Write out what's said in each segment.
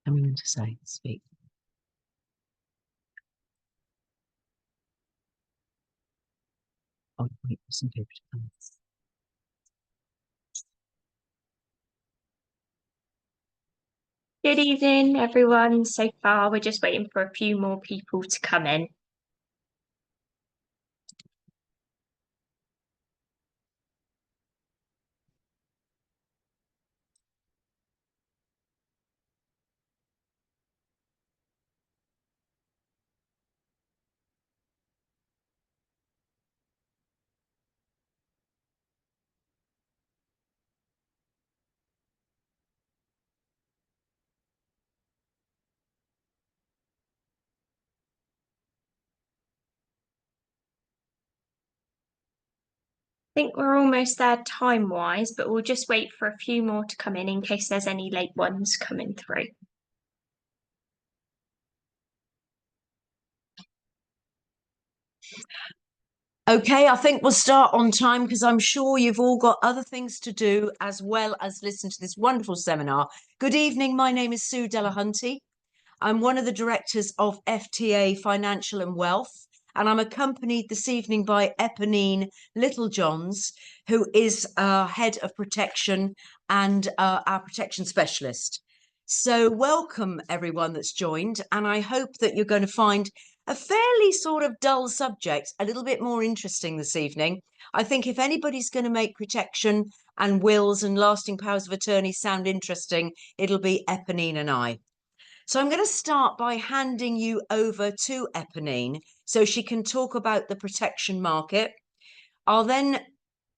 Coming to say, speak. I'll wait for some people to come. Good evening, everyone. So far, we're just waiting for a few more people to come in. I think we're almost there time-wise, but we'll just wait for a few more to come in case there's any late ones coming through. Okay, I think we'll start on time because I'm sure you've all got other things to do as well as listen to this wonderful seminar. Good evening, my name is Sue Delahunty. I'm one of the directors of FTA Financial and Wealth, and I'm accompanied this evening by Eponine Littlejohns, who is our head of protection and our protection specialist. So welcome everyone that's joined, and I hope that you're going to find a fairly sort of dull subject a little bit more interesting this evening. I think if anybody's going to make protection and wills and lasting powers of attorney sound interesting, it'll be Eponine and I. So I'm going to start by handing you over to Eponine so she can talk about the protection market. I'll then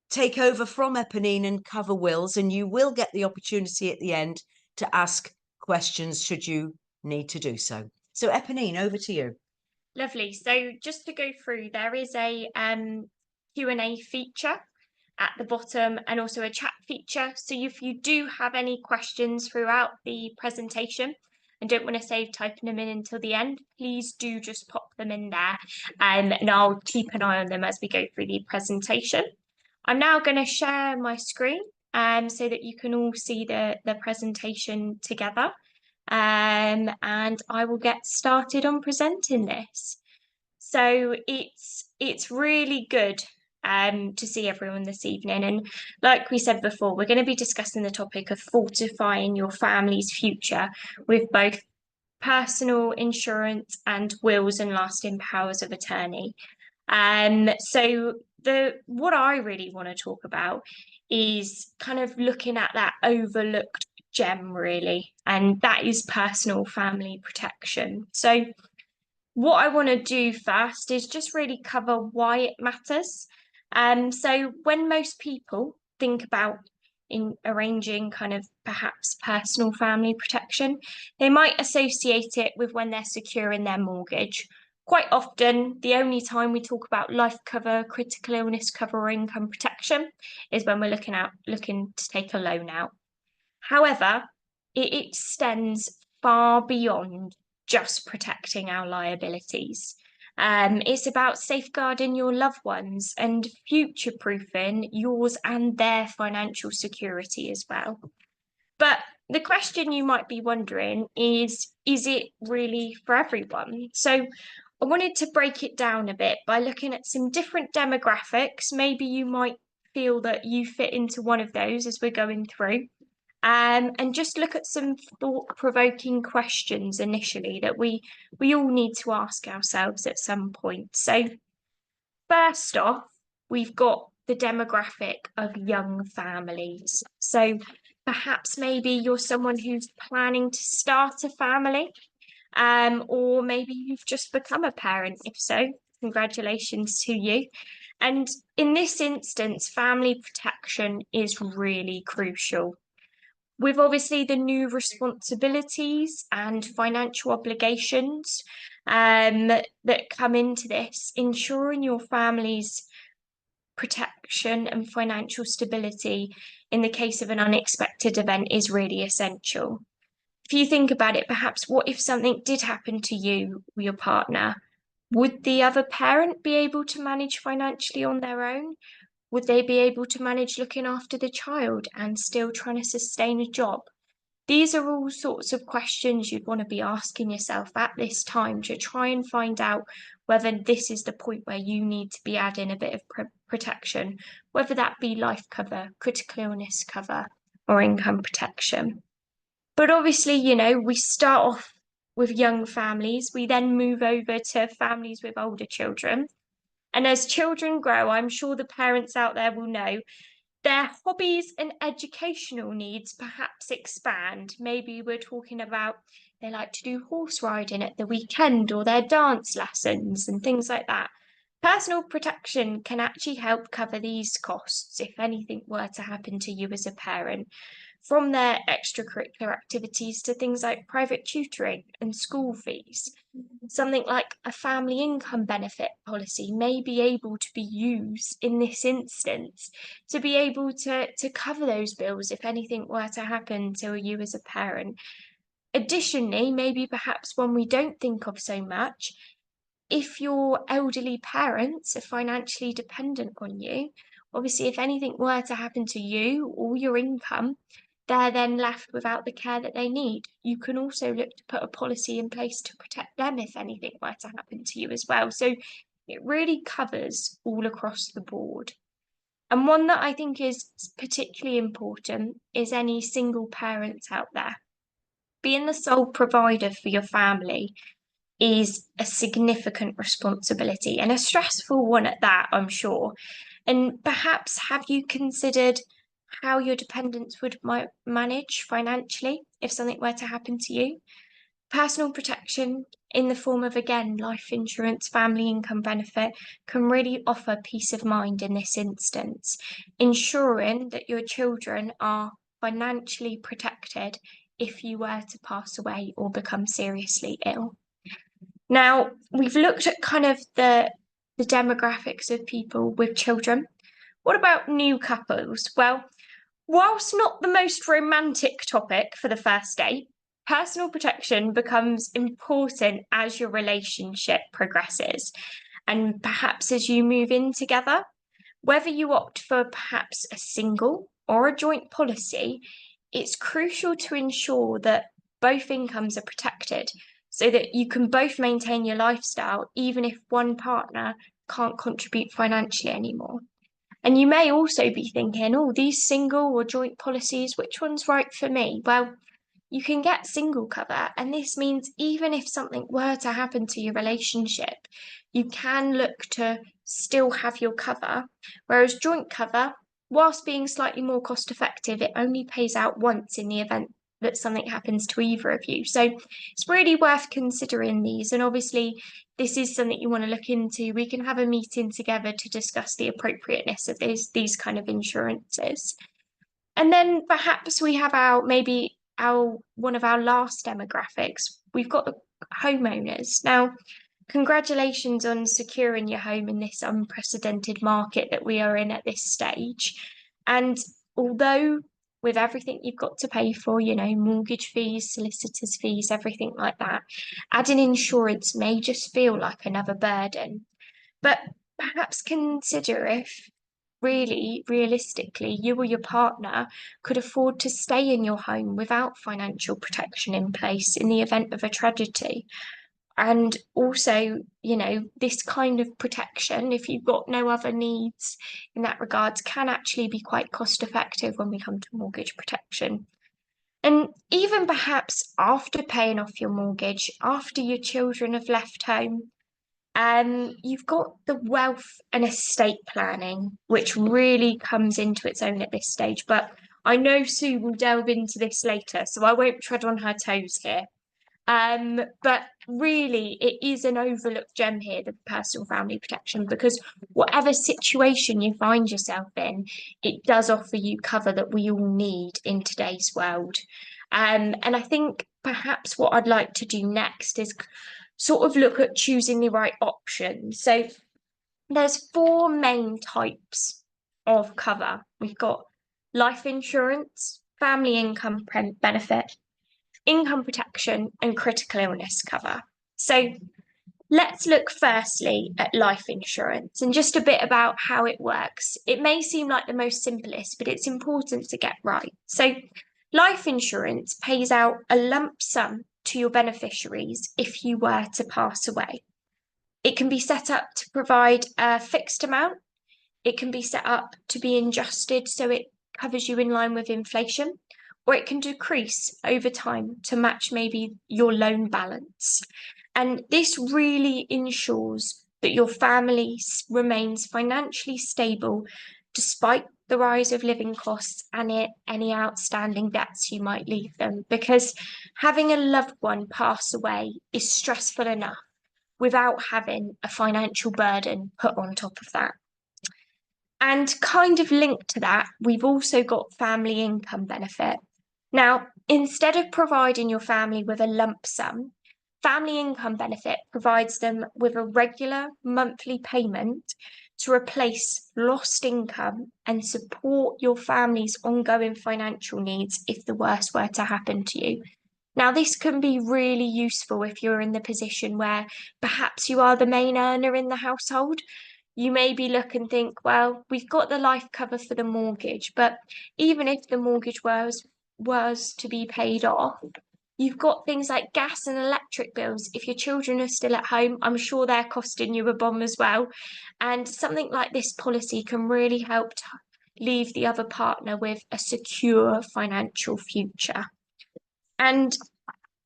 take over from Eponine and cover wills, and you will get the opportunity at the end to ask questions should you need to do so. So Eponine, over to you. Lovely. So just to go through, there is a Q&A feature at the bottom and also a chat feature. So if you do have any questions throughout the presentation and don't want to save typing them in until the end, please do just pop them in there, and I'll keep an eye on them as we go through the presentation. I'm now going to share my screen so that you can all see the presentation together. And I will get started on presenting this. So it's really good to see everyone this evening. And like we said before, we're going to be discussing the topic of fortifying your family's future with both personal insurance and wills and lasting powers of attorney. So what I really want to talk about is kind of looking at that overlooked gem, really, and that is personal family protection. So what I want to do first is just really cover why it matters. So when most people think about in arranging kind of perhaps personal family protection, they might associate it with when they're securing their mortgage. Quite often, the only time we talk about life cover, critical illness cover, or income protection is when we're looking to take a loan out. However, it extends far beyond just protecting our liabilities. It's about safeguarding your loved ones and future-proofing yours and their financial security as well. But the question you might be wondering is it really for everyone? So I wanted to break it down a bit by looking at some different demographics. Maybe you might feel that you fit into one of those as we're going through. And just look at some thought-provoking questions initially that we all need to ask ourselves at some point. So first off, we've got the demographic of young families. So perhaps maybe you're someone who's planning to start a family, or maybe you've just become a parent. If so, congratulations to you. And in this instance, family protection is really crucial. With obviously the new responsibilities and financial obligations that come into this, ensuring your family's protection and financial stability in the case of an unexpected event is really essential. If you think about it, perhaps what if something did happen to you or your partner? Would the other parent be able to manage financially on their own? Would they be able to manage looking after the child and still trying to sustain a job? These are all sorts of questions you'd want to be asking yourself at this time to try and find out whether this is the point where you need to be adding a bit of protection, whether that be life cover, critical illness cover, or income protection. But obviously, we start off with young families, we then move over to families with older children. And as children grow, I'm sure the parents out there will know their hobbies and educational needs perhaps expand. Maybe we're talking about they like to do horse riding at the weekend or their dance lessons and things like that. Personal protection can actually help cover these costs if anything were to happen to you as a parent, from their extracurricular activities to things like private tutoring and school fees. Something like a family income benefit policy may be able to be used in this instance to be able to cover those bills if anything were to happen to you as a parent. Additionally, maybe perhaps one we don't think of so much, if your elderly parents are financially dependent on you, obviously, if anything were to happen to you or your income, they're then left without the care that they need. You can also look to put a policy in place to protect them if anything were to happen to you as well. So it really covers all across the board. And one that I think is particularly important is any single parents out there. Being the sole provider for your family is a significant responsibility and a stressful one at that, I'm sure. And perhaps have you considered how your dependents would manage financially if something were to happen to you? Personal protection in the form of, again, life insurance, family income benefit can really offer peace of mind in this instance, ensuring that your children are financially protected if you were to pass away or become seriously ill. Now, we've looked at kind of the demographics of people with children. What about new couples? Well, whilst not the most romantic topic for the first date, personal protection becomes important as your relationship progresses and perhaps as you move in together. Whether you opt for perhaps a single or a joint policy, it's crucial to ensure that both incomes are protected so that you can both maintain your lifestyle even if one partner can't contribute financially anymore. And you may also be thinking, oh, these single or joint policies, which one's right for me? Well, you can get single cover, and this means even if something were to happen to your relationship, you can look to still have your cover. Whereas joint cover, whilst being slightly more cost effective, it only pays out once in the event that something happens to either of you. So it's really worth considering these. And obviously, this is something you want to look into. We can have a meeting together to discuss the appropriateness of these kind of insurances. And then perhaps we have our one of our last demographics. We've got the homeowners. Now, congratulations on securing your home in this unprecedented market that we are in at this stage. And although with everything you've got to pay for, mortgage fees, solicitors' fees, everything like that, adding insurance may just feel like another burden. But perhaps consider if really, realistically, you or your partner could afford to stay in your home without financial protection in place in the event of a tragedy. And also, this kind of protection, if you've got no other needs in that regards, can actually be quite cost effective when we come to mortgage protection. And even perhaps after paying off your mortgage, after your children have left home, you've got the wealth and estate planning, which really comes into its own at this stage. But I know Sue will delve into this later, so I won't tread on her toes here. But really, it is an overlooked gem here, the personal family protection, because whatever situation you find yourself in, it does offer you cover that we all need in today's world. And I think perhaps what I'd like to do next is sort of look at choosing the right option. So there's 4 main types of cover. We've got life insurance, family income benefit, income protection, and critical illness cover. So let's look firstly at life insurance and just a bit about how it works. It may seem like the most simplest, but it's important to get right. So Life insurance pays out a lump sum to your beneficiaries if you were to pass away. It can be set up to provide a fixed amount. It can be set up to be adjusted so it covers you in line with inflation, or it can decrease over time to match maybe your loan balance. And this really ensures that your family remains financially stable despite the rise of living costs and any outstanding debts you might leave them, because having a loved one pass away is stressful enough without having a financial burden put on top of that. And kind of linked to that, we've also got family income benefit. Now, instead of providing your family with a lump sum, family income benefit provides them with a regular monthly payment to replace lost income and support your family's ongoing financial needs if the worst were to happen to you. Now, this can be really useful if you're in the position where perhaps you are the main earner in the household. You maybe look and think, well, we've got the life cover for the mortgage, but even if the mortgage was to be paid off, you've got things like gas and electric bills. If your children are still at home, I'm sure they're costing you a bomb as well. And something like this policy can really help to leave the other partner with a secure financial future. And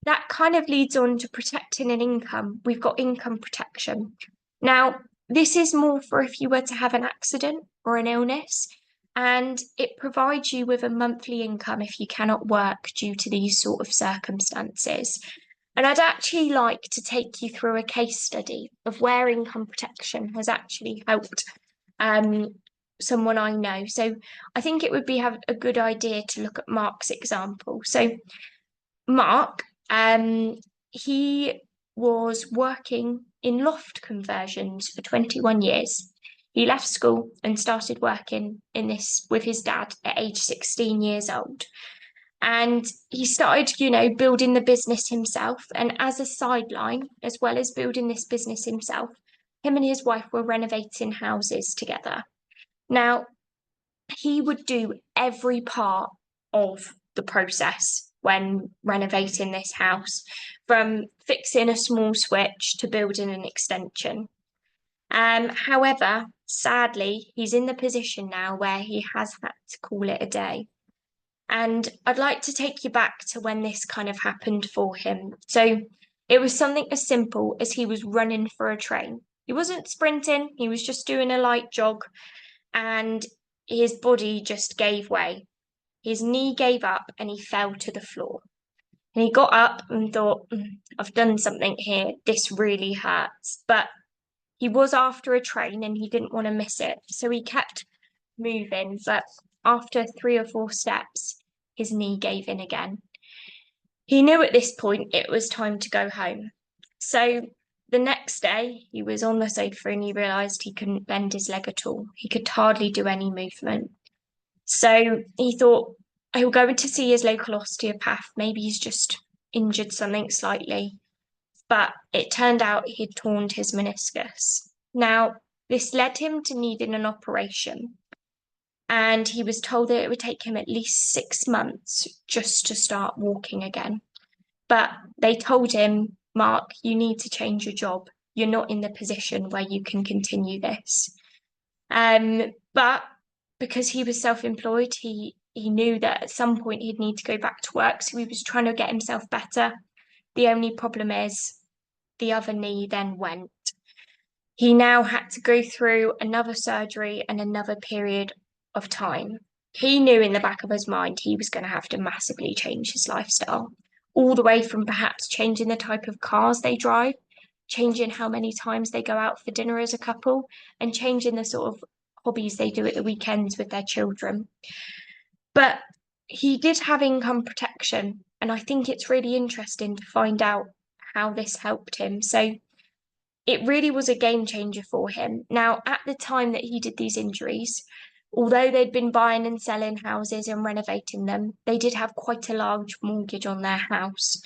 that kind of leads on to protecting an income. We've got income protection. Now, this is more for if you were to have an accident or an illness, and it provides you with a monthly income if you cannot work due to these sort of circumstances. And I'd actually like to take you through a case study of where income protection has actually helped someone I know. So I think it would be a good idea to look at Mark's example. So Mark, he was working in loft conversions for 21 years. He left school and started working in this with his dad at age 16 years old. And he started, building the business himself. And as a sideline, as well as building this business himself, him and his wife were renovating houses together. Now, he would do every part of the process when renovating this house, from fixing a small switch to building an extension. However, sadly, he's in the position now where he has had to call it a day. And I'd like to take you back to when this kind of happened for him. So it was something as simple as he was running for a train. He wasn't sprinting, he was just doing a light jog, and his body just gave way. His knee gave up and he fell to the floor. And he got up and thought, I've done something here. This really hurts. But he was after a train and he didn't want to miss it. So he kept moving. But after 3 or 4 steps, his knee gave in again. He knew at this point it was time to go home. So the next day, he was on the sofa and he realised he couldn't bend his leg at all. He could hardly do any movement. So he thought, he'll go to see his local osteopath. Maybe he's just injured something slightly. But it turned out he'd torn his meniscus. Now, this led him to needing an operation. And he was told that it would take him at least 6 months just to start walking again. But they told him, Mark, you need to change your job. You're not in the position where you can continue this. But because he was self-employed, he knew that at some point he'd need to go back to work. So he was trying to get himself better. The only problem is the other knee then went. He now had to go through another surgery and another period of time. He knew in the back of his mind he was going to have to massively change his lifestyle, all the way from perhaps changing the type of cars they drive, changing how many times they go out for dinner as a couple, and changing the sort of hobbies they do at the weekends with their children. But he did have income protection, and I think it's really interesting to find out how this helped him. So it really was a game changer for him. Now, at the time that he did these injuries, although they'd been buying and selling houses and renovating them, they did have quite a large mortgage on their house.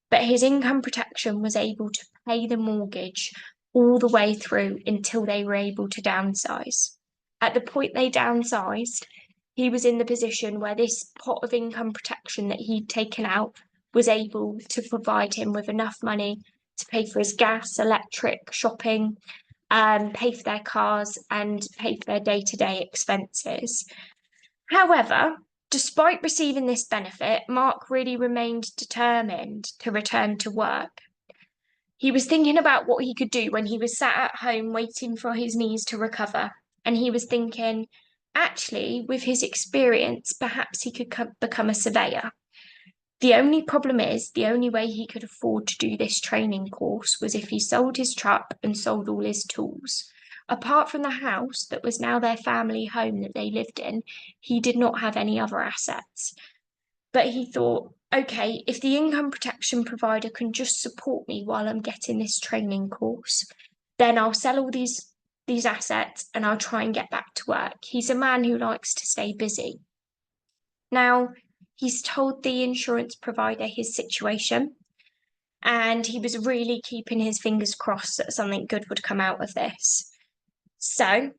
But his income protection was able to pay the mortgage all the way through until they were able to downsize. At the point they downsized, he was in the position where this pot of income protection that he'd taken out was able to provide him with enough money to pay for his gas, electric, shopping, pay for their cars, and pay for their day-to-day expenses. However, despite receiving this benefit, Mark really remained determined to return to work. He was thinking about what he could do when he was sat at home waiting for his knees to recover. And he was thinking, actually, with his experience, perhaps he could become a surveyor. The only problem is, the only way he could afford to do this training course was if he sold his truck and sold all his tools. Apart from the house that was now their family home that they lived in, he did not have any other assets. But he thought, okay, if the income protection provider can just support me while I'm getting this training course, then I'll sell all these assets and I'll try and get back to work. He's a man who likes to stay busy. Now, he's told the insurance provider his situation, and he was really keeping his fingers crossed that something good would come out of this. So,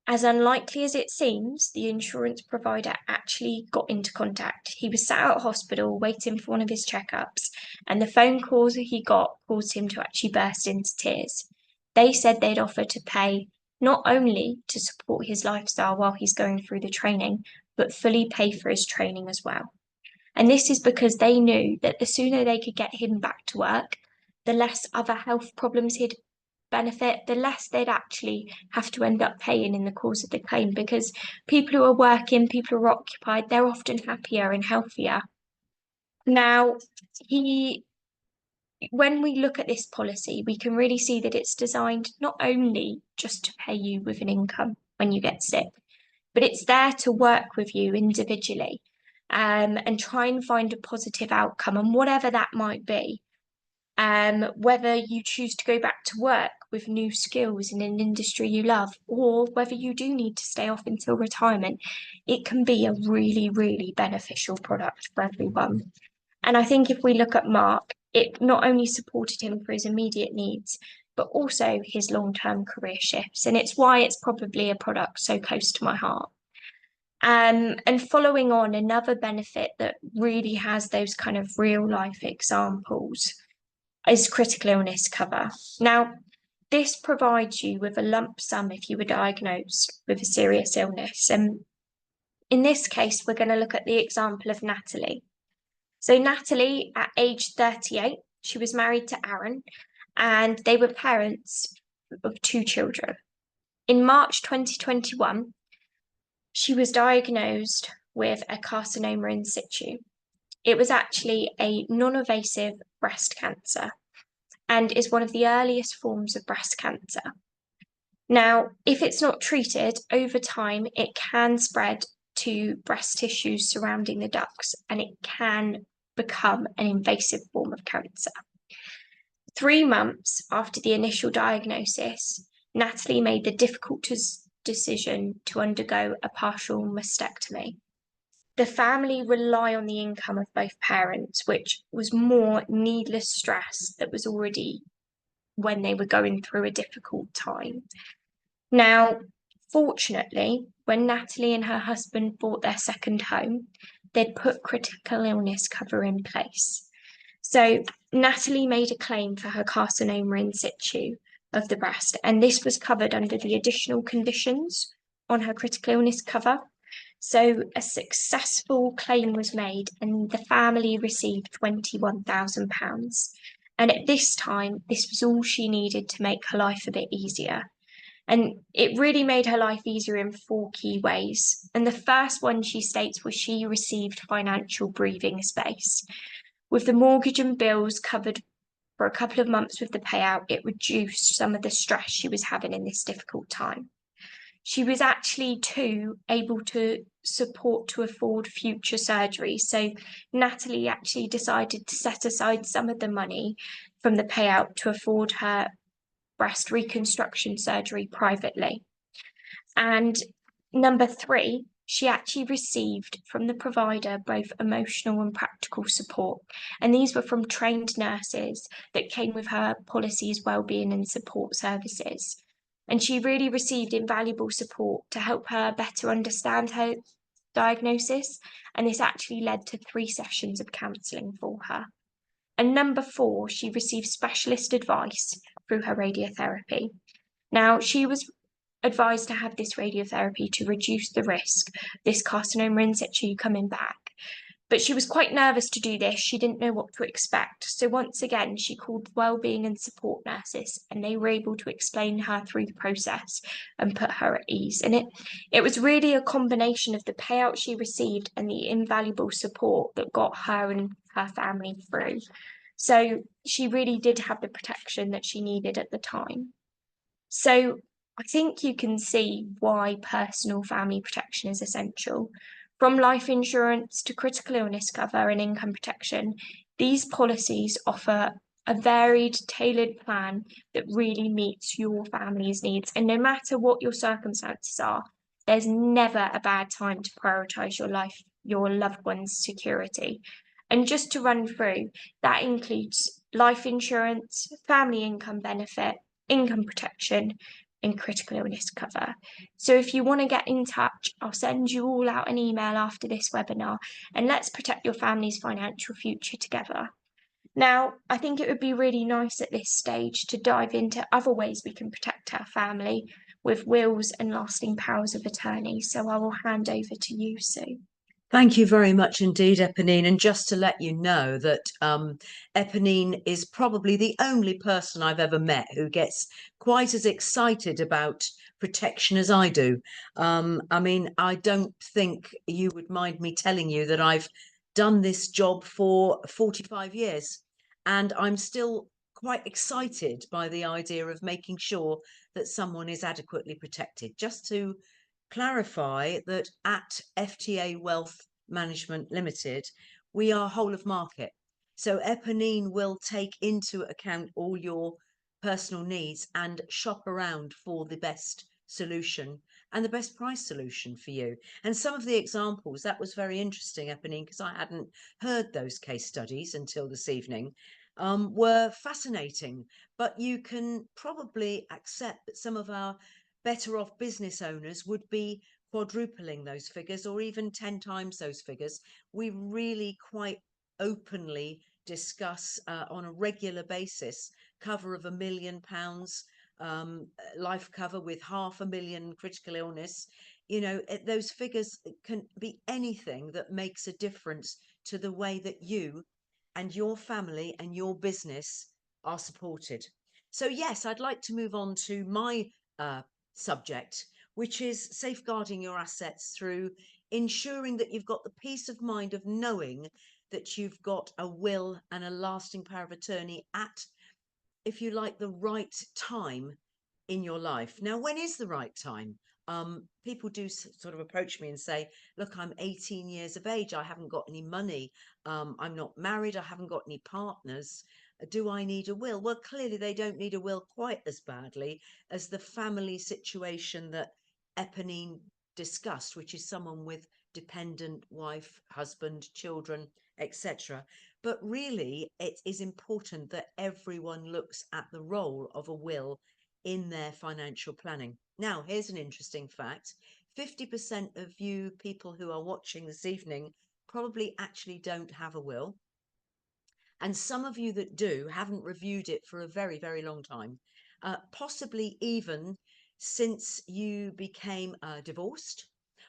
as unlikely as it seems, the insurance provider actually got into contact. He was sat at hospital waiting for one of his checkups, and the phone calls he got caused him to actually burst into tears. They said they'd offer to pay not only to support his lifestyle while he's going through the training, but fully pay for his training as well. And this is because they knew that the sooner they could get him back to work, the less other health problems he'd benefit, the less they'd actually have to end up paying in the course of the claim, because people who are working, people who are occupied, they're often happier and healthier. Now, when we look at this policy, we can really see that it's designed not only just to pay you with an income when you get sick, but it's there to work with you individually, and try and find a positive outcome, and whatever that might be. Whether you choose to go back to work with new skills in an industry you love, or whether you do need to stay off until retirement, it can be a really, really beneficial product for everyone. And I think if we look at Mark, it not only supported him for his immediate needs, but also his long-term career shifts. And it's why it's probably a product so close to my heart. And following on, another benefit that really has those kind of real life examples is critical illness cover. Now, this provides you with a lump sum if you were diagnosed with a serious illness. And in this case, we're going to look at the example of Natalie. So Natalie, at age 38, she was married to Aaron, and they were parents of 2 children. In March 2021, she was diagnosed with a carcinoma in situ. It was actually a non-invasive breast cancer and is one of the earliest forms of breast cancer. Now, if it's not treated over time, it can spread to breast tissues surrounding the ducts, and it can become an invasive form of cancer. 3 months after the initial diagnosis, Natalie made the difficult decision to undergo a partial mastectomy. The family rely on the income of both parents, which was more needless stress that was already when they were going through a difficult time. Now, fortunately, when Natalie and her husband bought their second home, they'd put critical illness cover in place. So Natalie made a claim for her carcinoma in situ of the breast, and this was covered under the additional conditions on her critical illness cover. So a successful claim was made, and the family received £21,000. And at this time, this was all she needed to make her life a bit easier. And it really made her life easier in 4 key ways. And the first one she states was she received financial breathing space. With the mortgage and bills covered for a couple of months with the payout, it reduced some of the stress she was having in this difficult time. She was actually too able to support to afford future surgery. So Natalie actually decided to set aside some of the money from the payout to afford her breast reconstruction surgery privately. And number 3, she actually received from the provider both emotional and practical support. And these were from trained nurses that came with her policies, wellbeing and support services. and she really received invaluable support to help her better understand her diagnosis, and this actually led to 3 sessions of counselling for her. And number 4, she received specialist advice through her radiotherapy. Now, she was advised to have this radiotherapy to reduce the risk of this carcinoma in situ coming back. But she was quite nervous to do this. She didn't know what to expect. So once again, she called wellbeing and support nurses, and they were able to explain her through the process and put her at ease. And it was really a combination of the payout she received and the invaluable support that got her and her family through. So she really did have the protection that she needed at the time. So I think you can see why personal family protection is essential. From life insurance to critical illness cover and income protection, these policies offer a varied, tailored plan that really meets your family's needs. And no matter what your circumstances are, there's never a bad time to prioritise your life, your loved one's security. And just to run through, that includes life insurance, family income benefit, income protection, and critical illness cover. So if you want to get in touch, I'll send you all out an email after this webinar, and let's protect your family's financial future together. Now, I think it would be really nice at this stage to dive into other ways we can protect our family with wills and lasting powers of attorney. So I will hand over to you, Sue. Thank you very much indeed, Eponine. And just to let you know that Eponine is probably the only person I've ever met who gets quite as excited about protection as I do. I mean, I don't think you would mind me telling you that I've done this job for 45 years, and I'm still quite excited by the idea of making sure that someone is adequately protected. Just to clarify that at FTA Wealth Management Limited, we are whole of market. So Eponine will take into account all your personal needs and shop around for the best solution and the best price solution for you. And some of the examples, that was very interesting, Eponine, because I hadn't heard those case studies until this evening, were fascinating. But you can probably accept that some of our better off business owners would be quadrupling those figures or even 10 times those figures. We really quite openly discuss on a regular basis cover of £1 million, life cover with 500,000 critical illness. You know, those figures can be anything that makes a difference to the way that you and your family and your business are supported. So yes, I'd like to move on to my subject, which is safeguarding your assets through ensuring that you've got the peace of mind of knowing that you've got a will and a lasting power of attorney at, if you like, the right time in your life. Now, when is the right time? People do sort of approach me and say, look, I'm 18 years of age. I haven't got any money. I'm not married. I haven't got any partners. Do I need a will? Well, clearly they don't need a will quite as badly as the family situation that Eponine discussed, which is someone with dependent wife, husband, children, etc. But really, it is important that everyone looks at the role of a will in their financial planning. Now, here's an interesting fact. 50% of you people who are watching this evening probably actually don't have a will. And some of you that do haven't reviewed it for a very, very long time, possibly even since you became divorced,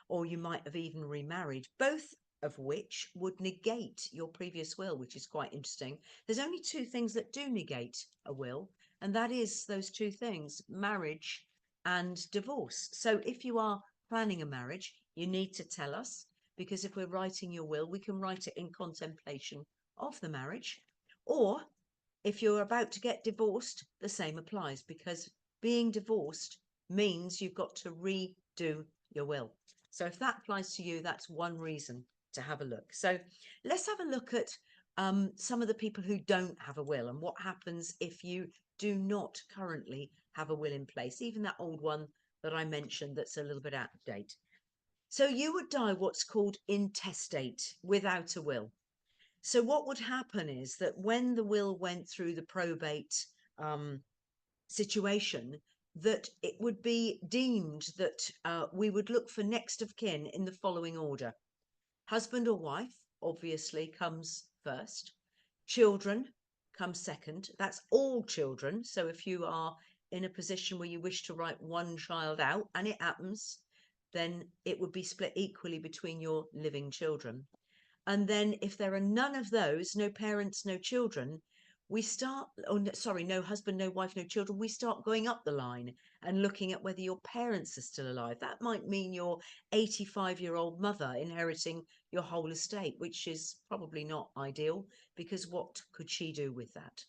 or you might have even remarried, both of which would negate your previous will, which is quite interesting. There's only 2 things that do negate a will, and that is those 2 things, marriage and divorce. So if you are planning a marriage, you need to tell us, because if we're writing your will, we can write it in contemplation of the marriage. Or if you're about to get divorced, the same applies, because being divorced means you've got to redo your will. So if that applies to you, that's one reason to have a look. So let's have a look at some of the people who don't have a will and what happens if you do not currently have a will in place, even that old one that I mentioned that's a little bit out of date. So you would die what's called intestate, without a will. So what would happen is that when the will went through the probate situation, that it would be deemed that we would look for next of kin in the following order. Husband or wife obviously comes first. Children come second. That's all children. So if you are in a position where you wish to write one child out, and it happens, then it would be split equally between your living children. And then if there are none of those, no parents, no children, we start, oh, sorry, no husband, no wife, no children, we start going up the line and looking at whether your parents are still alive. That might mean your 85-year-old mother inheriting your whole estate, which is probably not ideal, because what could she do with that?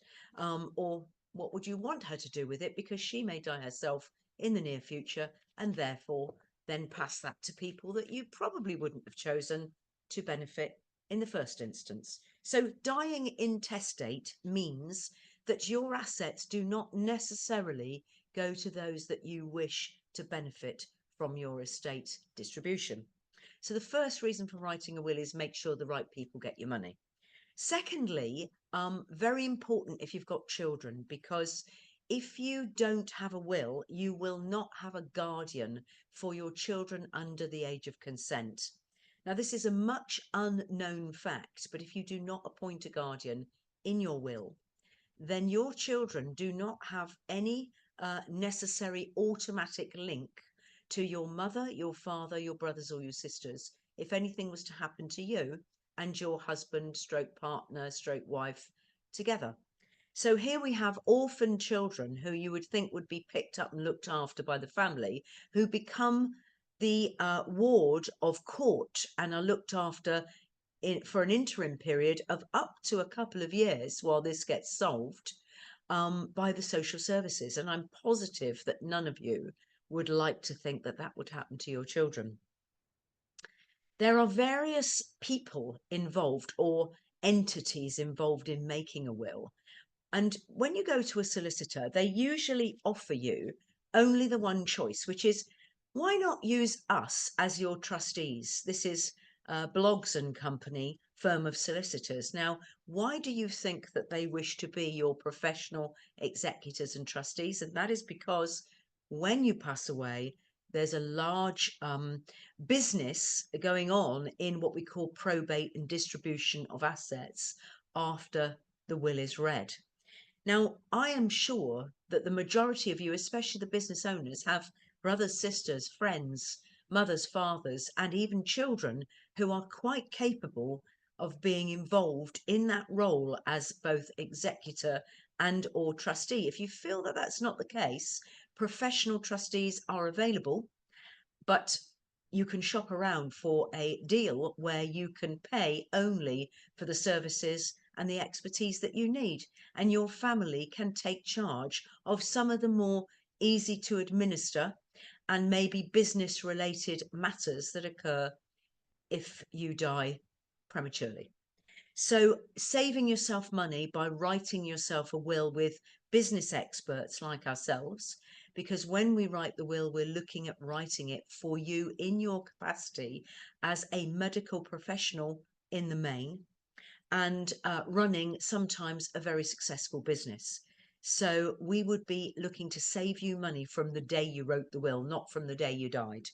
Or what would you want her to do with it? Because she may die herself in the near future, and therefore then pass that to people that you probably wouldn't have chosen to benefit in the first instance. So dying intestate means that your assets do not necessarily go to those that you wish to benefit from your estate distribution. So the first reason for writing a will is make sure the right people get your money. Secondly, very important if you've got children, because if you don't have a will, you will not have a guardian for your children under the age of consent. Now, this is a much unknown fact, but if you do not appoint a guardian in your will, then your children do not have any necessary automatic link to your mother, your father, your brothers or your sisters. If anything was to happen to you and your husband, stroke partner, stroke wife together. So here we have orphan children who you would think would be picked up and looked after by the family, who become the ward of court and are looked after for an interim period of up to a couple of years while this gets solved by the social services. And I'm positive that none of you would like to think that that would happen to your children. There are various people involved or entities involved in making a will. And when you go to a solicitor, they usually offer you only the one choice, which is, why not use us as your trustees? This is Bloggs and Company, firm of solicitors. Now, why do you think that they wish to be your professional executors and trustees? And that is because when you pass away, there's a large business going on in what we call probate and distribution of assets after the will is read. Now, I am sure that the majority of you, especially the business owners, have brothers, sisters, friends, mothers, fathers, and even children who are quite capable of being involved in that role as both executor and or trustee. If you feel that that's not the case, professional trustees are available, but you can shop around for a deal where you can pay only for the services and the expertise that you need, and your family can take charge of some of the more easy to administer and maybe business related matters that occur if you die prematurely. So saving yourself money by writing yourself a will with business experts like ourselves, because when we write the will, we're looking at writing it for you in your capacity as a medical professional in the main, and running sometimes a very successful business. So we would be looking to save you money from the day you wrote the will, not from the day you died.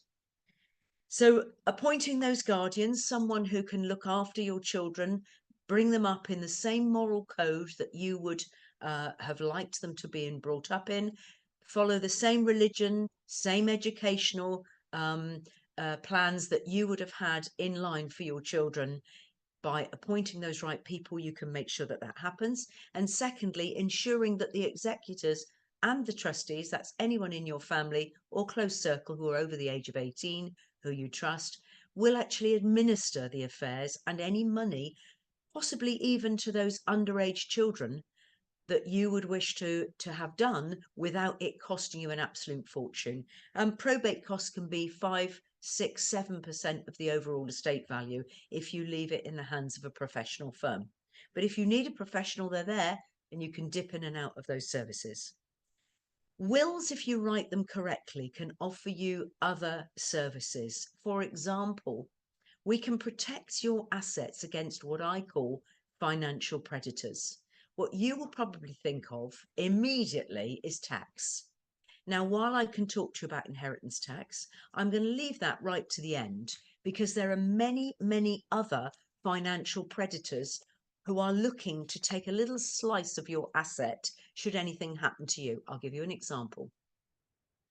So appointing those guardians, someone who can look after your children, bring them up in the same moral code that you would have liked them to be and brought up in, follow the same religion, same educational plans that you would have had in line for your children. By appointing those right people, you can make sure that that happens. And secondly, ensuring that the executors and the trustees, that's anyone in your family or close circle who are over the age of 18, who you trust, will actually administer the affairs and any money, possibly even to those underage children, that you would wish to have done without it costing you an absolute fortune. Probate costs can be 5, 6, 7% of the overall estate value if you leave it in the hands of a professional firm. But if you need a professional, they're there and you can dip in and out of those services. Wills, if you write them correctly, can offer you other services. For example, we can protect your assets against what I call financial predators. What you will probably think of immediately is tax. Now, while I can talk to you about inheritance tax, I'm going to leave that right to the end, because there are many, many other financial predators who are looking to take a little slice of your asset should anything happen to you. I'll give you an example.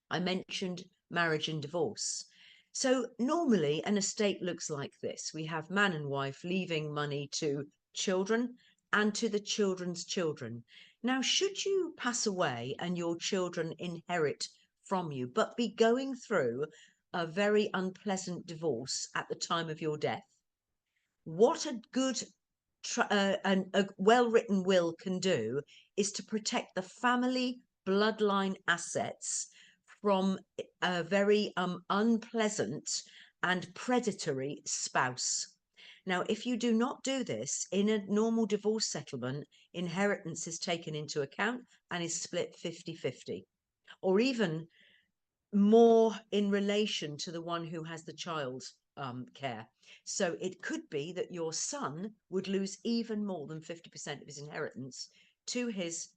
I mentioned marriage and divorce. So normally an estate looks like this. We have man and wife leaving money to children and to the children's children. Now, should you pass away and your children inherit from you, but be going through a very unpleasant divorce at the time of your death, what a good and a well-written will can do is to protect the family bloodline assets from a very unpleasant and predatory spouse. Now, if you do not do this in a normal divorce settlement, inheritance is taken into account and is split 50-50, or even more in relation to the one who has the child's care. So it could be that your son would lose even more than 50% of his inheritance to his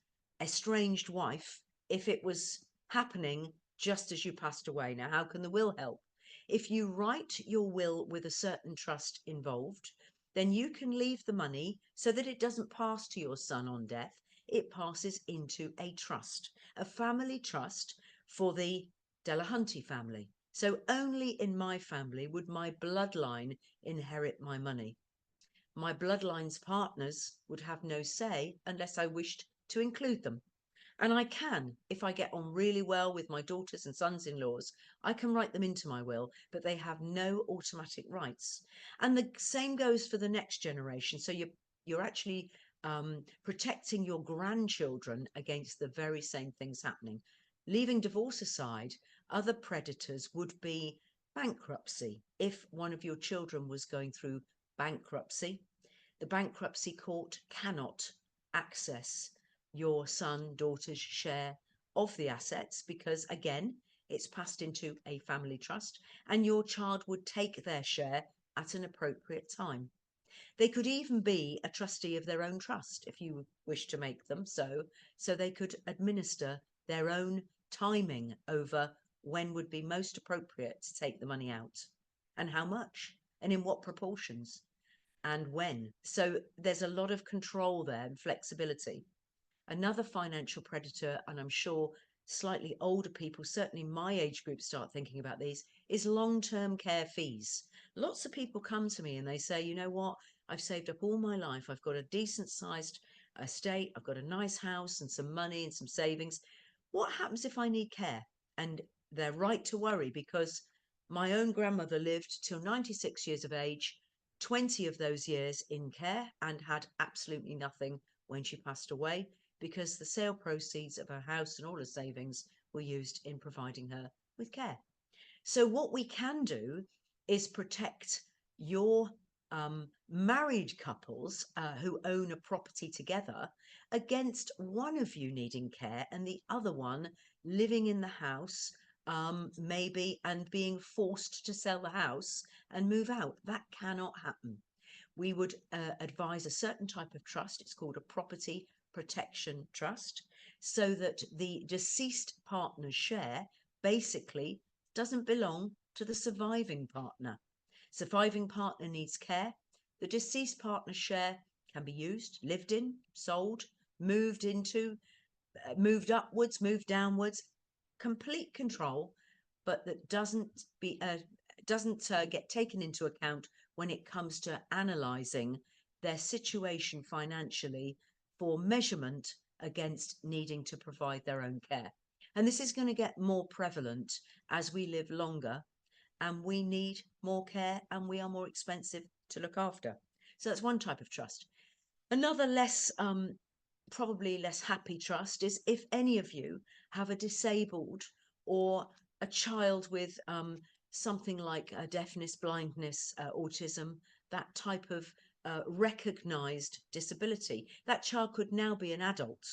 estranged wife if it was happening just as you passed away. Now, how can the will help? If you write your will with a certain trust involved, then you can leave the money so that it doesn't pass to your son on death. It passes into a trust, a family trust for the Delahunty family. So only in my family would my bloodline inherit my money. My bloodline's partners would have no say unless I wished to include them. And I can, if I get on really well with my daughters and sons-in-laws, I can write them into my will, but they have no automatic rights. And the same goes for the next generation. So you're actually protecting your grandchildren against the very same things happening. Leaving divorce aside, other predators would be bankruptcy. If one of your children was going through bankruptcy, the bankruptcy court cannot access your son, daughter's share of the assets because, again, it's passed into a family trust and your child would take their share at an appropriate time. They could even be a trustee of their own trust if you wish to make them so they could administer their own timing over when would be most appropriate to take the money out and how much and in what proportions and when. So there's a lot of control there and flexibility. Another financial predator, and I'm sure slightly older people, certainly my age group, start thinking about these, is long-term care fees. Lots of people come to me and they say, you know what, I've saved up all my life. I've got a decent sized estate. I've got a nice house and some money and some savings. What happens if I need care? And they're right to worry because my own grandmother lived till 96 years of age, 20 of those years in care, and had absolutely nothing when she passed away because the sale proceeds of her house and all her savings were used in providing her with care. So what we can do is protect your married couples who own a property together against one of you needing care and the other one living in the house maybe and being forced to sell the house and move out. That cannot happen. We would advise a certain type of trust. It's called a property protection trust, so that the deceased partner's share basically doesn't belong to the surviving partner. Surviving partner needs care. The deceased partner's share can be used, lived in, sold, moved into, moved upwards, moved downwards, complete control, but that doesn't get taken into account when it comes to analysing their situation financially for measurement against needing to provide their own care. And this is going to get more prevalent as we live longer and we need more care and we are more expensive to look after. So that's one type of trust. Another probably less happy trust is if any of you have a disabled or a child with something like deafness, blindness, autism, that type of recognised disability. That child could now be an adult.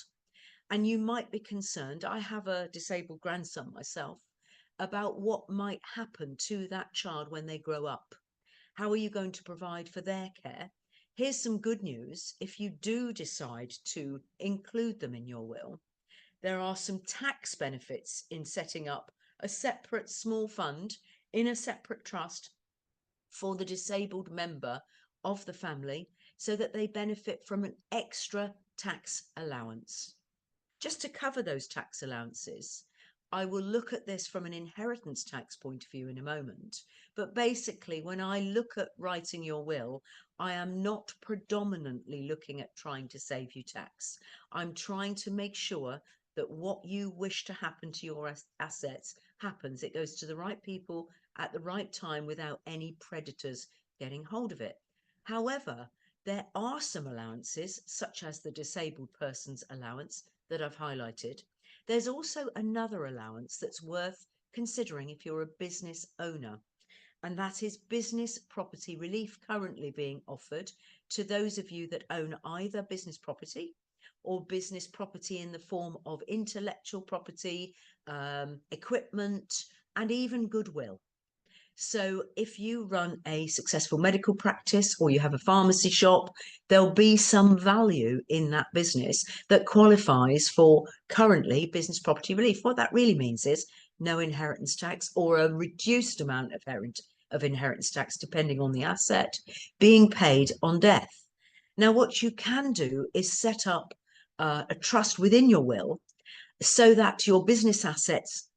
And you might be concerned, I have a disabled grandson myself, about what might happen to that child when they grow up. How are you going to provide for their care? Here's some good news. If you do decide to include them in your will, there are some tax benefits in setting up a separate small fund in a separate trust for the disabled member of the family so that they benefit from an extra tax allowance. Just to cover those tax allowances, I will look at this from an inheritance tax point of view in a moment. But basically, when I look at writing your will, I am not predominantly looking at trying to save you tax. I'm trying to make sure that what you wish to happen to your assets happens. It goes to the right people at the right time without any predators getting hold of it. However, there are some allowances, such as the disabled person's allowance that I've highlighted. There's also another allowance that's worth considering if you're a business owner, and that is business property relief, currently being offered to those of you that own either business property or business property in the form of intellectual property, equipment, and even goodwill. So if you run a successful medical practice or you have a pharmacy shop, there'll be some value in that business that qualifies for currently business property relief. What that really means is no inheritance tax or a reduced amount of inheritance tax, depending on the asset, being paid on death. Now, what you can do is set up a trust within your will so that your business assets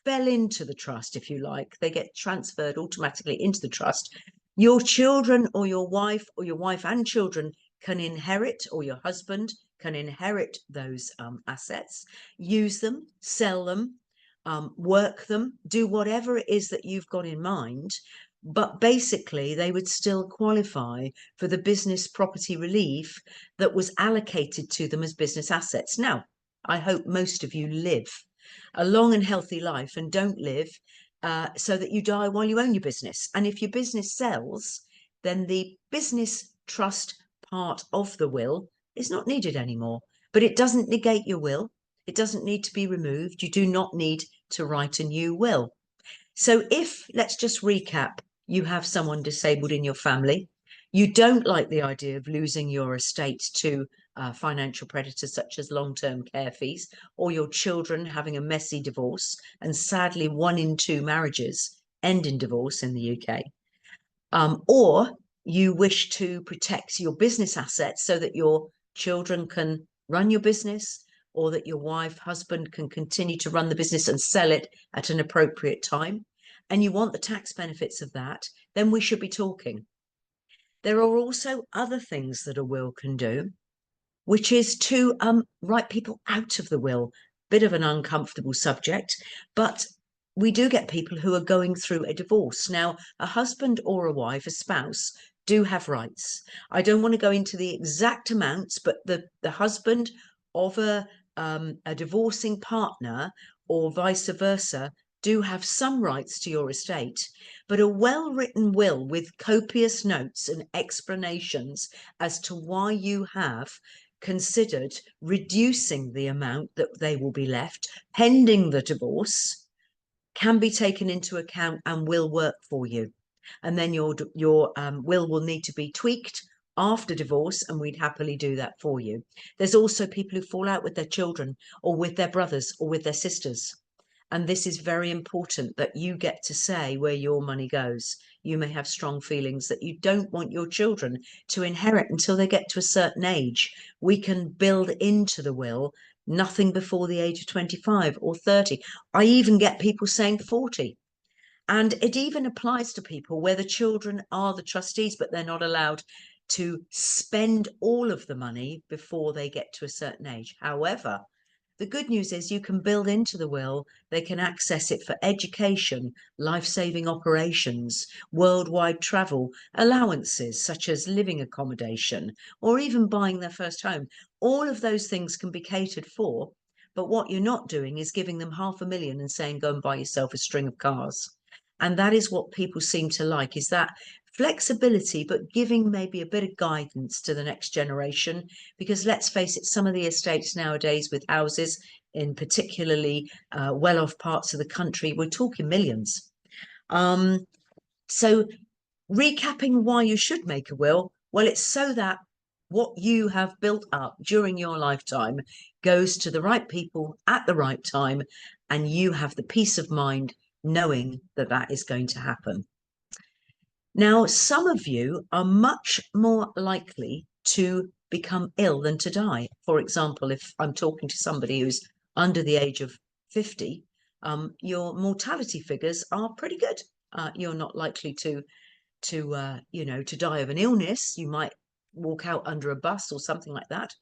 fell into the trust, if you like. They get transferred automatically into the trust. Your children or your wife and children can inherit, or your husband can inherit those assets, use them, sell them, work them, do whatever it is that you've got in mind. But basically, they would still qualify for the business property relief that was allocated to them as business assets. Now, I hope most of you live a long and healthy life and don't live so that you die while you own your business. And if your business sells, then the business trust part of the will is not needed anymore. But it doesn't negate your will. It doesn't need to be removed. You do not need to write a new will. So if, let's just recap, you have someone disabled in your family, you don't like the idea of losing your estate to financial predators such as long-term care fees, or your children having a messy divorce, and sadly 1 in 2 marriages end in divorce in the UK, or you wish to protect your business assets so that your children can run your business, or that your wife, husband can continue to run the business and sell it at an appropriate time, and you want the tax benefits of that, then we should be talking. There are also other things that a will can do, which is to write people out of the will. Bit of an uncomfortable subject, but we do get people who are going through a divorce. Now, a husband or a wife, a spouse, do have rights. I don't want to go into the exact amounts, but the husband of a divorcing partner or vice versa do have some rights to your estate, but a well-written will with copious notes and explanations as to why you have considered reducing the amount that they will be left pending the divorce can be taken into account and will work for you. And then your will need to be tweaked after divorce, and we'd happily do that for you. There's also people who fall out with their children or with their brothers or with their sisters. And this is very important, that you get to say where your money goes. You may have strong feelings that you don't want your children to inherit until they get to a certain age. We can build into the will nothing before the age of 25 or 30. I even get people saying 40. And it even applies to people where the children are the trustees, but they're not allowed to spend all of the money before they get to a certain age. However, the good news is you can build into the will, they can access it for education, life-saving operations, worldwide travel, allowances such as living accommodation, or even buying their first home. All of those things can be catered for, but what you're not doing is giving them $500,000 and saying, go and buy yourself a string of cars. And that is what people seem to like, is that flexibility, but giving maybe a bit of guidance to the next generation. Because let's face it, some of the estates nowadays with houses in particularly well-off parts of the country, we're talking millions. So recapping why you should make a will, well, it's so that what you have built up during your lifetime goes to the right people at the right time, and you have the peace of mind knowing that that is going to happen. Now, some of you are much more likely to become ill than to die. For example, if I'm talking to somebody who's under the age of 50, your mortality figures are pretty good. You're not likely to die of an illness. You might walk out under a bus or something like that.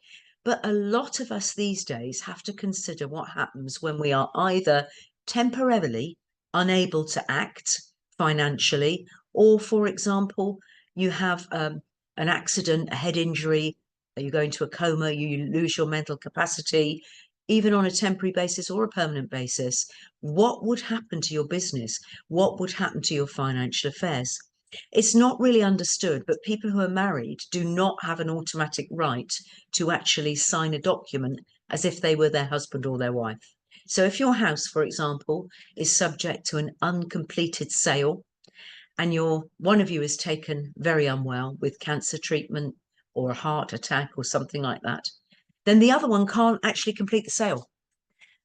But a lot of us these days have to consider what happens when we are either temporarily unable to act financially, or, for example, you have an accident, a head injury, you go into a coma, you lose your mental capacity, even on a temporary basis or a permanent basis. What would happen to your business? What would happen to your financial affairs? It's not really understood, but people who are married do not have an automatic right to actually sign a document as if they were their husband or their wife. So if your house, for example, is subject to an uncompleted sale, and one of you is taken very unwell with cancer treatment or a heart attack or something like that, then the other one can't actually complete the sale.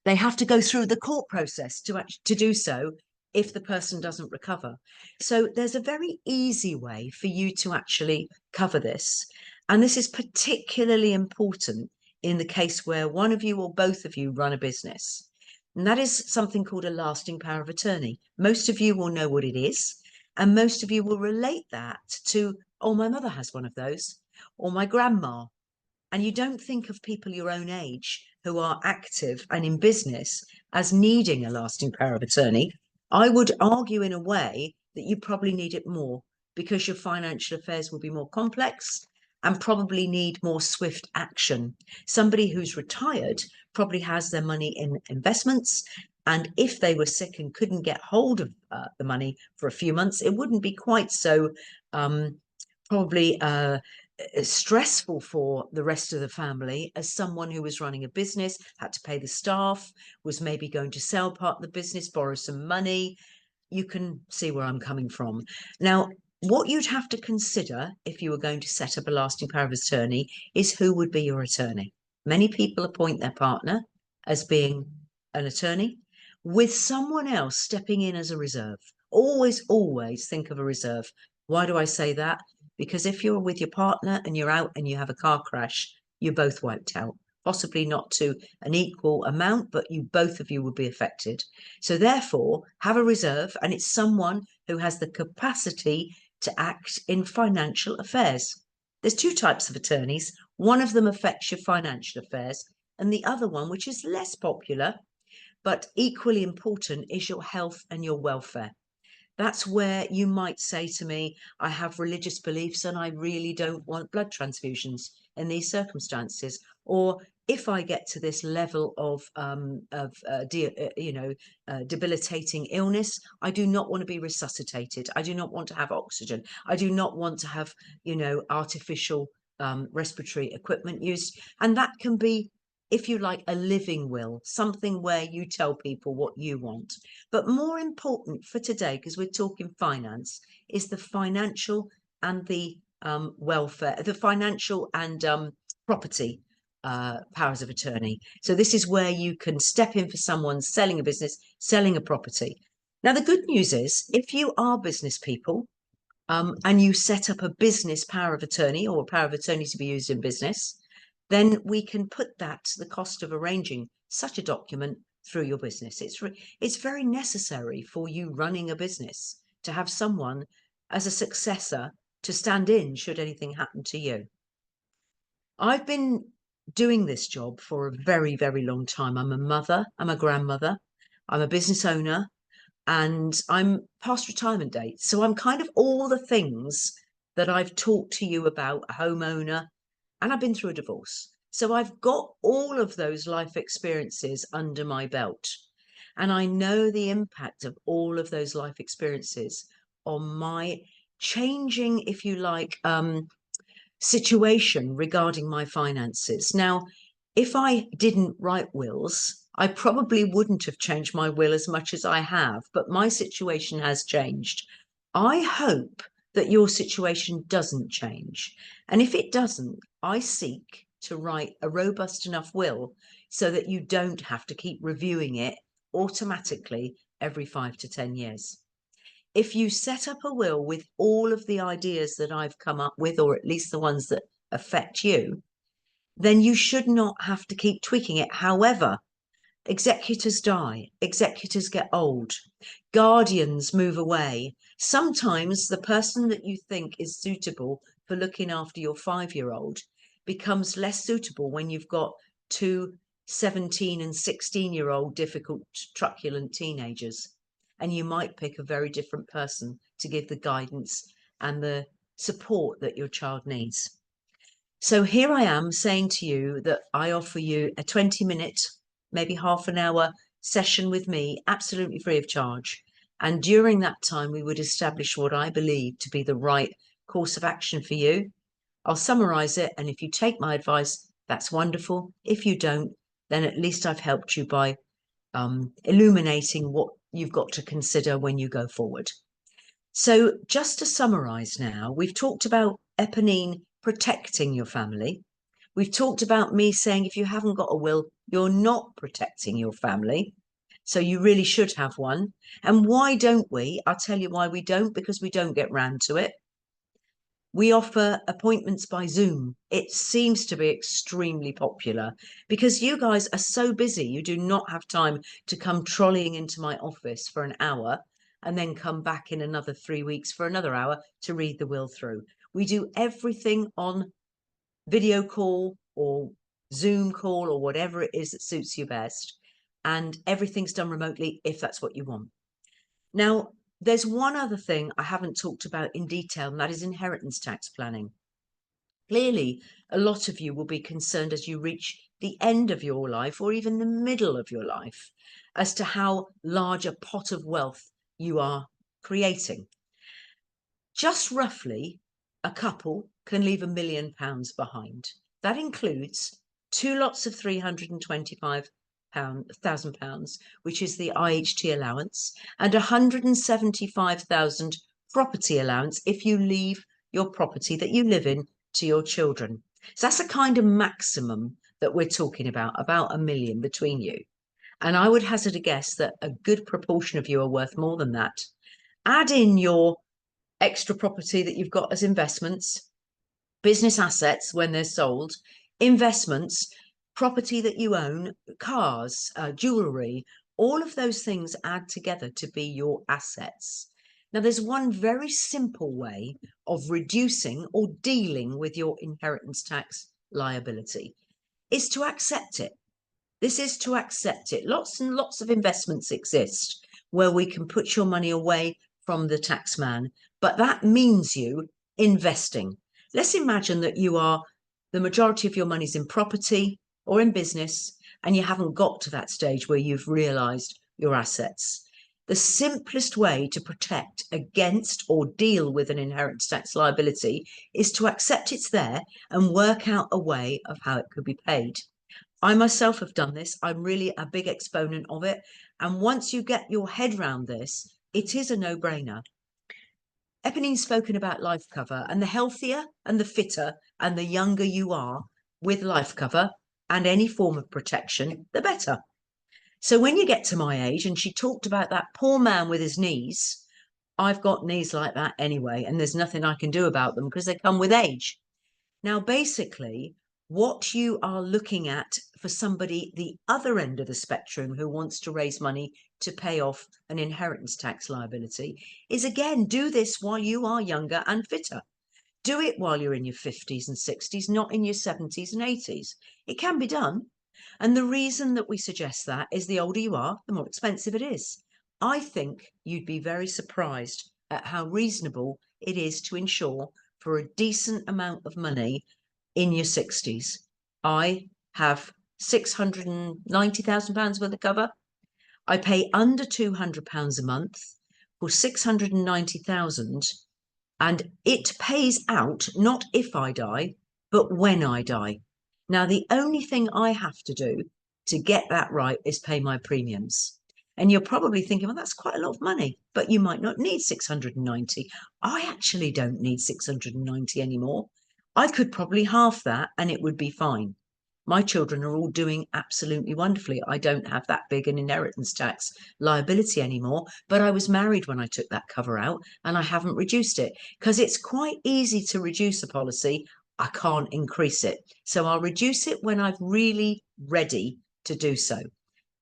They have to go through the court process to do so if the person doesn't recover. So there's a very easy way for you to actually cover this. And this is particularly important in the case where one of you or both of you run a business. And that is something called a lasting power of attorney. Most of you will know what it is. And most of you will relate that to, oh, my mother has one of those, or my grandma. And you don't think of people your own age who are active and in business as needing a lasting power of attorney. I would argue in a way that you probably need it more, because your financial affairs will be more complex and probably need more swift action. Somebody who's retired probably has their money in investments, and if they were sick and couldn't get hold of the money for a few months, it wouldn't be quite so probably stressful for the rest of the family as someone who was running a business, had to pay the staff, was maybe going to sell part of the business, borrow some money. You can see where I'm coming from. Now, what you'd have to consider if you were going to set up a lasting power of attorney is who would be your attorney. Many people appoint their partner as being an attorney, with someone else stepping in as a reserve. Always, always think of a reserve. Why do I say that? Because if you're with your partner and you're out and you have a car crash, you're both wiped out. Possibly not to an equal amount, but both of you will be affected. So therefore, have a reserve, and it's someone who has the capacity to act in financial affairs. There's two types of attorneys. One of them affects your financial affairs, and the other one, which is less popular, but equally important, is your health and your welfare. That's where you might say to me, I have religious beliefs and I really don't want blood transfusions in these circumstances. Or if I get to this level of debilitating illness, I do not want to be resuscitated. I do not want to have oxygen. I do not want to have, artificial respiratory equipment used. And that can be, if you like, a living will, something where you tell people what you want. But more important for today, because we're talking finance, is the financial and the welfare, the financial and property powers of attorney. So this is where you can step in for someone selling a business, selling a property. Now, the good news is, if you are business people and you set up a business power of attorney, or a power of attorney to be used in business, then we can put that to the cost of arranging such a document through your business. It's very necessary for you running a business to have someone as a successor to stand in should anything happen to you. I've been doing this job for a very, very long time. I'm a mother, I'm a grandmother, I'm a business owner, and I'm past retirement date. So I'm kind of all the things that I've talked to you about, a homeowner, and I've been through a divorce. So I've got all of those life experiences under my belt. And I know the impact of all of those life experiences on my changing, if you like, situation regarding my finances. Now, if I didn't write wills, I probably wouldn't have changed my will as much as I have, but my situation has changed. I hope that your situation doesn't change. And if it doesn't, I seek to write a robust enough will so that you don't have to keep reviewing it automatically every 5 to 10 years. If you set up a will with all of the ideas that I've come up with, or at least the ones that affect you, then you should not have to keep tweaking it. However, executors die, executors get old, guardians move away. Sometimes the person that you think is suitable for looking after your 5-year-old becomes less suitable when you've got two 17 and 16-year-old difficult, truculent teenagers. And you might pick a very different person to give the guidance and the support that your child needs. So here I am saying to you that I offer you a 20-minute, maybe half an hour session with me, absolutely free of charge. And during that time, we would establish what I believe to be the right course of action for you. I'll summarize it. And if you take my advice, that's wonderful. If you don't, then at least I've helped you by illuminating what you've got to consider when you go forward. So just to summarize now, we've talked about Eponine protecting your family. We've talked about me saying if you haven't got a will, you're not protecting your family. So you really should have one. And why don't we? I'll tell you why we don't, because we don't get round to it. We offer appointments by Zoom. It seems to be extremely popular because you guys are so busy. You do not have time to come trolleying into my office for an hour and then come back in another 3 weeks for another hour to read the will through. We do everything on video call or Zoom call or whatever it is that suits you best. And everything's done remotely if that's what you want. Now, there's one other thing I haven't talked about in detail, and that is inheritance tax planning. Clearly, a lot of you will be concerned as you reach the end of your life or even the middle of your life as to how large a pot of wealth you are creating. Just roughly, a couple can leave £1 million behind. That includes 2 lots of £325,000, which is the IHT allowance, and 175,000 property allowance if you leave your property that you live in to your children. So that's a kind of maximum that we're talking about £1 million between you. And I would hazard a guess that a good proportion of you are worth more than that. Add in your extra property that you've got as investments, business assets when they're sold, investments, property that you own, cars, jewellery, all of those things add together to be your assets. Now, there's one very simple way of reducing or dealing with your inheritance tax liability, is to accept it. This is to accept it. Lots and lots of investments exist where we can put your money away from the tax man, but that means you investing. Let's imagine that you are, the majority of your money's in property or in business, and you haven't got to that stage where you've realized your assets. The simplest way to protect against or deal with an inheritance tax liability is to accept it's there and work out a way of how it could be paid. I myself have done this. I'm really a big exponent of it. And once you get your head around this, it is a no-brainer. Eponine's spoken about life cover, and the healthier and the fitter and the younger you are with life cover and any form of protection, the better. So when you get to my age, and she talked about that poor man with his knees, I've got knees like that anyway, and there's nothing I can do about them because they come with age. Now, basically, what you are looking at for somebody the other end of the spectrum who wants to raise money to pay off an inheritance tax liability is, again, do this while you are younger and fitter. Do it while you're in your 50s and 60s, not in your 70s and 80s. It can be done. And the reason that we suggest that is the older you are, the more expensive it is. I think you'd be very surprised at how reasonable it is to insure for a decent amount of money in your 60s. I have £690,000 worth of cover. I pay under £200 a month for 690,000, and it pays out not if I die, but when I die. Now, the only thing I have to do to get that right is pay my premiums. And you're probably thinking, well, that's quite a lot of money, but you might not need 690. I actually don't need 690 anymore. I could probably half that and it would be fine. My children are all doing absolutely wonderfully. I don't have that big an inheritance tax liability anymore, but I was married when I took that cover out and I haven't reduced it because it's quite easy to reduce a policy. I can't increase it. So I'll reduce it when I'm really ready to do so.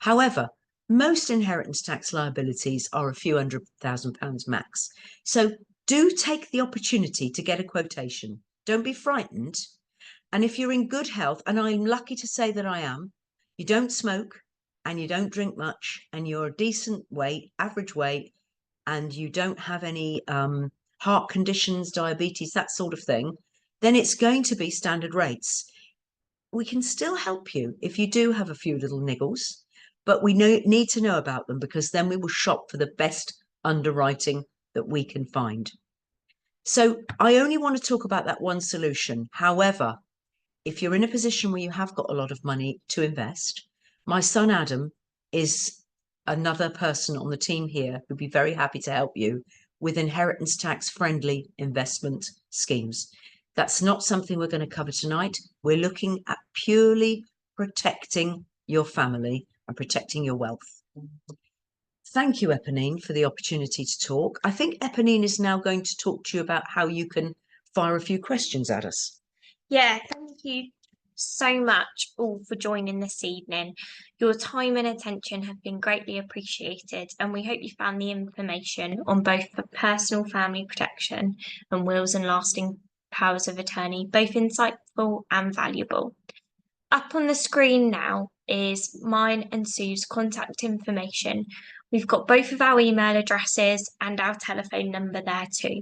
However, most inheritance tax liabilities are a few £100,000 max. So do take the opportunity to get a quotation. Don't be frightened. And if you're in good health, and I'm lucky to say that I am, you don't smoke and you don't drink much and you're a decent weight, average weight, and you don't have any heart conditions, diabetes, that sort of thing, then it's going to be standard rates. We can still help you if you do have a few little niggles, but we need to know about them because then we will shop for the best underwriting that we can find. So I only want to talk about that one solution. However, if you're in a position where you have got a lot of money to invest, my son Adam is another person on the team here who'd be very happy to help you with inheritance tax friendly investment schemes. That's not something we're going to cover tonight. We're looking at purely protecting your family and protecting your wealth. Thank you, Eponine, for the opportunity to talk. I think Eponine is now going to talk to you about how you can fire a few questions at us. Yeah, thank you so much all for joining this evening. Your time and attention have been greatly appreciated, and we hope you found the information on both the personal family protection and wills and lasting powers of attorney both insightful and valuable. Up on the screen now is mine and Sue's contact information. We've got both of our email addresses and our telephone number there too.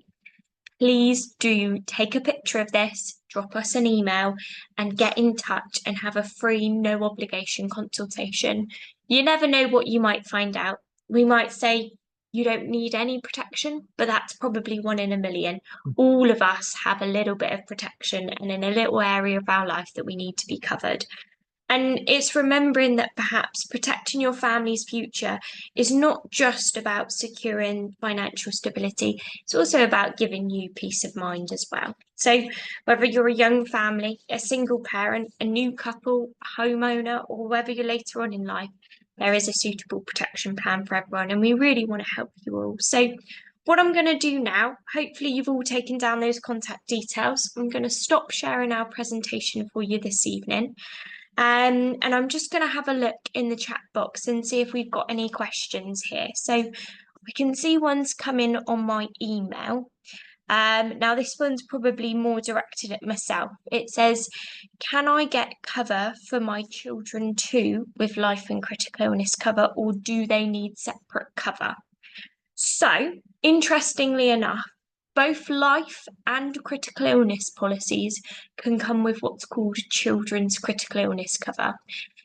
Please do take a picture of this, drop us an email, and get in touch and have a free, no obligation consultation. You never know what you might find out. We might say you don't need any protection, but that's probably 1 in a million. All of us have a little bit of protection and in a little area of our life that we need to be covered. And it's remembering that perhaps protecting your family's future is not just about securing financial stability, it's also about giving you peace of mind as well. So, whether you're a young family, a single parent, a new couple, a homeowner, or whether you're later on in life, there is a suitable protection plan for everyone, and we really want to help you all. So, what I'm going to do now, hopefully you've all taken down those contact details. I'm going to stop sharing our presentation for you this evening. And I'm just going to have a look in the chat box and see if we've got any questions here. So we can see one's coming on my email. Now this one's probably more directed at myself. It says, can I get cover for my children too with life and critical illness cover, or do they need separate cover? So, interestingly enough, both life and critical illness policies can come with what's called children's critical illness cover.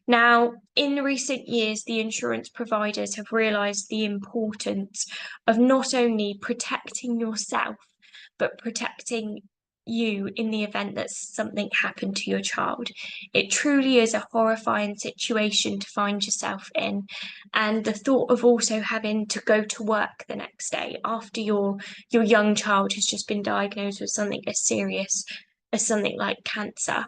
Now, in recent years, the insurance providers have realised the importance of not only protecting yourself, but protecting you in the event that something happened to your child. It truly is a horrifying situation to find yourself in, and the thought of also having to go to work the next day after your young child has just been diagnosed with something as serious as something like cancer,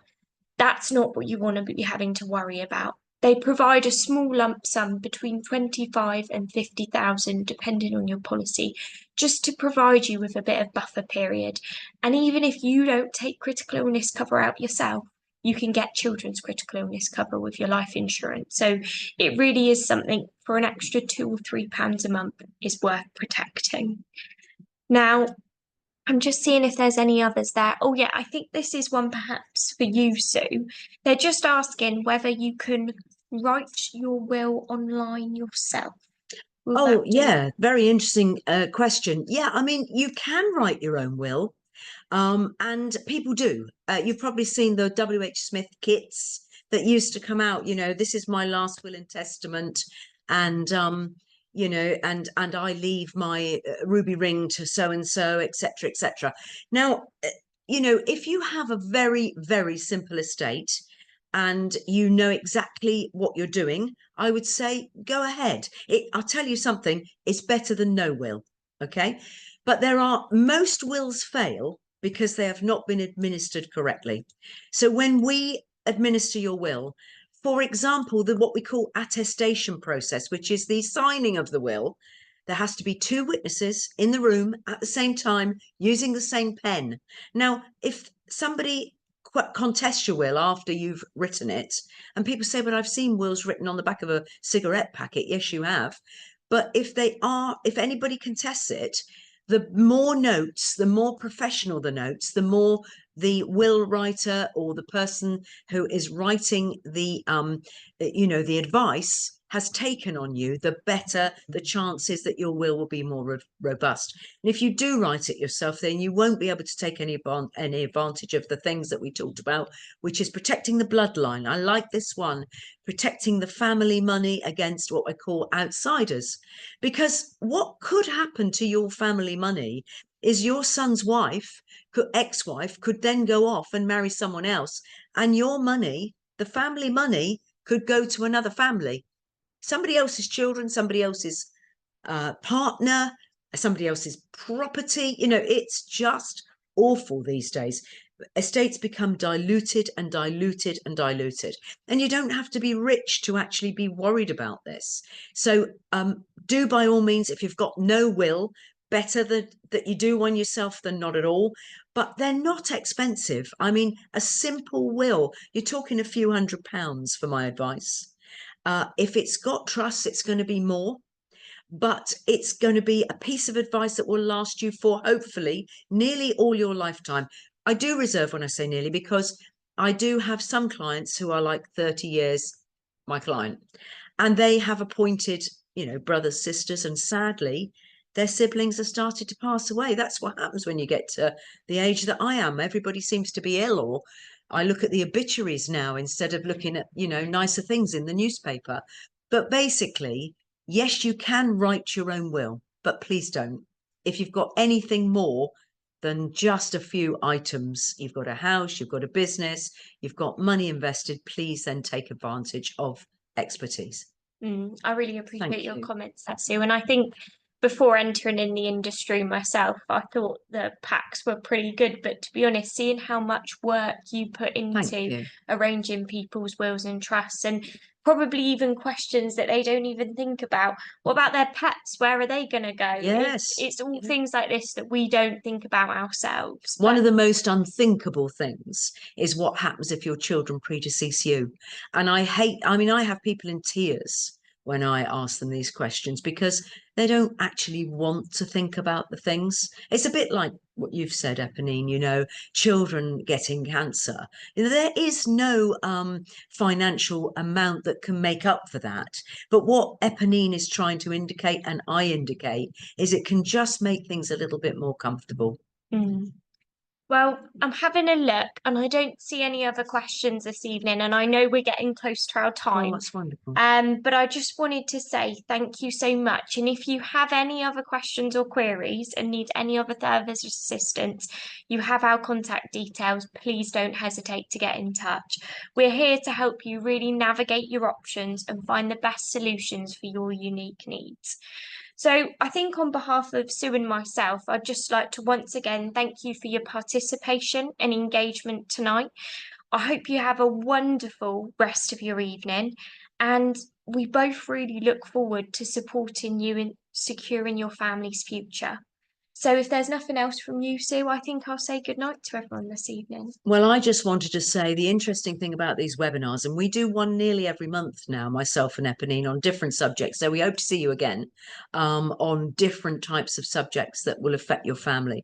that's not what you want to be having to worry about. They provide a small lump sum between 25 and 50,000, depending on your policy, just to provide you with a bit of buffer period. And even if you don't take critical illness cover out yourself, you can get children's critical illness cover with your life insurance. So it really is something for an extra £2 or £3 a month is worth protecting. Now, I'm just seeing if there's any others there. Oh yeah, I think this is one perhaps for you, Sue. They're just asking whether you can write your will online yourself. Oh, yeah, very interesting question. Yeah, I mean, you can write your own will, and people do. You've probably seen the W.H. Smith kits that used to come out, this is my last will and testament, and and I leave my ruby ring to so and so, etc., etc. Now, if you have a very, very simple estate and you know exactly what you're doing, I would say go ahead. I'll tell you something, it's better than no will, okay? But most wills fail because they have not been administered correctly. So when we administer your will, for example, what we call attestation process, which is the signing of the will, there has to be two witnesses in the room at the same time using the same pen. Now, if somebody contest your will after you've written it, and people say, but I've seen wills written on the back of a cigarette packet. Yes, you have. But if anybody contests it, the more notes, the more professional the notes, the more the will writer or the person who is writing the the advice has taken on you, the better the chances that your will be more robust. And if you do write it yourself, then you won't be able to take any advantage of the things that we talked about, which is protecting the bloodline. I like this one, protecting the family money against what I call outsiders. Because what could happen to your family money is your son's wife, ex-wife, could then go off and marry someone else, and your money, the family money, could go to another family. Somebody else's children, somebody else's partner, somebody else's property. It's just awful these days. Estates become diluted and diluted and diluted, and you don't have to be rich to actually be worried about this. So do, by all means, if you've got no will, better that you do one yourself than not at all. But they're not expensive. I mean, a simple will, you're talking a few £100 for my advice. If it's got trust, it's going to be more, but it's going to be a piece of advice that will last you for hopefully nearly all your lifetime. I do reserve when I say nearly, because I do have some clients who are like 30 years, my client, and they have appointed, brothers, sisters, and sadly, their siblings have started to pass away. That's what happens when you get to the age that I am. Everybody seems to be ill, or I look at the obituaries now instead of looking at, nicer things in the newspaper. But basically, yes, you can write your own will, but please don't. If you've got anything more than just a few items, you've got a house, you've got a business, you've got money invested, please then take advantage of expertise. I really appreciate your comments, Sue. And I think before entering in the industry myself, I thought the packs were pretty good. But to be honest, seeing how much work you put into arranging people's wills and trusts, and probably even questions that they don't even think about. What about their pets? Where are they going to go? Yes. It's all things like this that we don't think about ourselves. One of the most unthinkable things is what happens if your children predecease you. And I have people in tears when I ask them these questions, because they don't actually want to think about the things. It's a bit like what you've said, Eponine, children getting cancer. There is no financial amount that can make up for that. But what Eponine is trying to indicate, and I indicate, is it can just make things a little bit more comfortable. Well, I'm having a look and I don't see any other questions this evening, and I know we're getting close to our time. Oh, that's wonderful. But I just wanted to say thank you so much. And if you have any other questions or queries and need any other service assistance, you have our contact details. Please don't hesitate to get in touch. We're here to help you really navigate your options and find the best solutions for your unique needs. So I think on behalf of Sue and myself, I'd just like to once again thank you for your participation and engagement tonight. I hope you have a wonderful rest of your evening, and we both really look forward to supporting you in securing your family's future. So if there's nothing else from you, Sue, I think I'll say goodnight to everyone this evening. Well, I just wanted to say the interesting thing about these webinars, and we do one nearly every month now, myself and Eponine, on different subjects. So we hope to see you again on different types of subjects that will affect your family.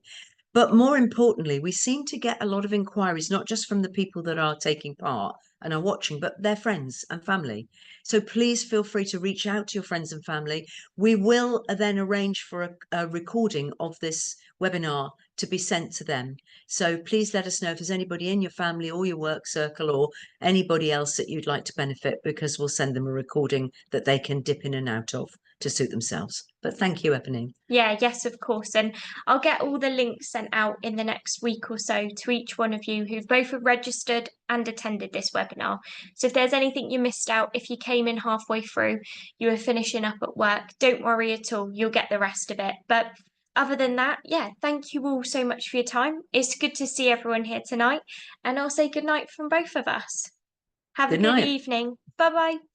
But more importantly, we seem to get a lot of inquiries, not just from the people that are taking part and are watching, but their friends and family. So please feel free to reach out to your friends and family. We will then arrange for a recording of this webinar to be sent to them. So please let us know if there's anybody in your family or your work circle or anybody else that you'd like to benefit, because we'll send them a recording that they can dip in and out of to suit themselves. But thank you, Eponine. Yeah, yes, of course. And I'll get all the links sent out in the next week or so to each one of you who've both registered and attended this webinar. So if there's anything you missed out, if you came in halfway through, you were finishing up at work, don't worry at all, you'll get the rest of it. But other than that, yeah, thank you all so much for your time. It's good to see everyone here tonight, and I'll say good night from both of us. Have a Good good night. evening. Bye bye.